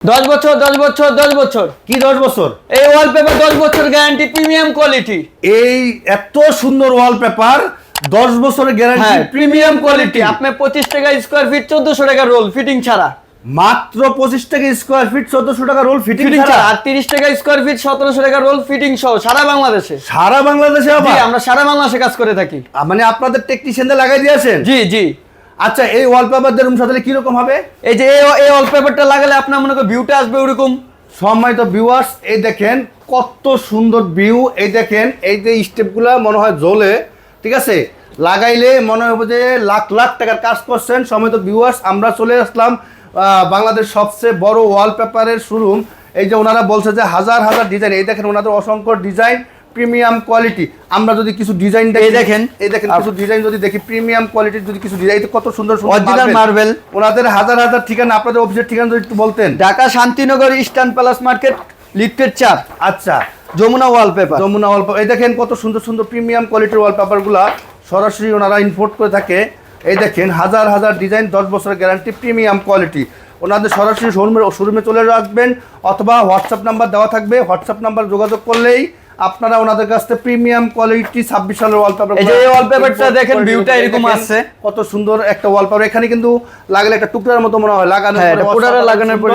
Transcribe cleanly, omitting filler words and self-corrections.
10 বছর 10 বছর 10 বছর কি 10 বছর? এই ওয়ালপেপার 10 বছর গ্যারান্টি প্রিমিয়াম কোয়ালিটি। এই এত সুন্দর ওয়ালপেপার 10 বছরের গ্যারান্টি হ্যাঁ প্রিমিয়াম কোয়ালিটি। আপনি 25 টাকা স্কয়ার ফিট 1400 টাকা রোল ফিটিং ছাড়া। মাত্র 25 টাকা স্কয়ার ফিট 1400 টাকা রোল ফিটিং ফিটিং ছাড়া। ছাড়া আর 30 টাকা স্কয়ার ফিট 1700 টাকা রোল ফিটিং সহ সারা বাংলাদেশে। সারা বাংলাদেশে জি আবার আমরা সারা বাংলাদেশে কাজ করে থাকি। মানে আপনাদের টেকনিশিয়ানদের লাগাই দিয়েছেন? জি জি। আচ্ছা এই ওয়ালপেপার দিয়ে রুম সাজালে কি রকম হবে? এই যে এই ওয়ালপেপারটা লাগালে আপনার মনে করেন ভিউটা আসবে ওরকম। সম্মানিত ভিউয়ার্স, এই দেখেন কত সুন্দর ভিউ। এই দেখেন এই যে স্টেপগুলা মনে হয় জ্বলে, ঠিক আছে, লাগাইলে মনে হবে যে লাখ লাখ টাকার কাজ করছেন। সম্মানিত ভিউয়ার্স, আমরা চলে আসলাম বাংলাদেশ সবচেয়ে বড় ওয়ালপেপারের শোরুম। এই যে ওনারা বলছে যে হাজার হাজার ডিজাইন, এই দেখেন ওনাদের অসংখ্য ডিজাইন প্রিমিয়াম কোয়ালিটি। আমরা যদি কিছু ডিজাইন দেখি, এই দেখেন কিছু ডিজাইন যদি দেখি প্রিমিয়াম কোয়ালিটির, যদি কিছু ডিজাইন কত সুন্দর সুন্দর অরিজিনাল মার্বেল। ওনাদের হাজার হাজার ঠিকানা, আপনাদের অফিসের ঠিকানা যদি একটু বলতেন। Dhaka Shantinagar eastern palace market লিফটের 4 আচ্ছা, যমুনা ওয়ালপেপার। যমুনা ওয়ালপেপার। এই দেখেন কত সুন্দর সুন্দর প্রিমিয়াম কোয়ালিটির ওয়ালপেপারগুলা সরাসরি ওনারা ইম্পোর্ট করে থাকে। এই দেখেন হাজার হাজার ডিজাইন, 10 বছরের গ্যারান্টি প্রিমিয়াম কোয়ালিটি। ওনাদের সরাসরি শোরুমে চলে আসবেন অথবা হোয়াটসঅ্যাপ নাম্বার দেওয়া থাকবে, হোয়াটসঅ্যাপ নাম্বার যোগাযোগ করলেই আপনারা ওনাদের কাছ থেকে প্রিমিয়াম কোয়ালিটি 26 সালের ওয়ালপেপার। এই যে ওয়ালপেপারটা দেখেন ভিউটা এরকম আছে, কত সুন্দর একটা ওয়ালপেপার। এখানে কিন্তু লাগালে একটা টুকরার মতো মনে হয়, লাগানোর পরে পুরো লাগানোর পরে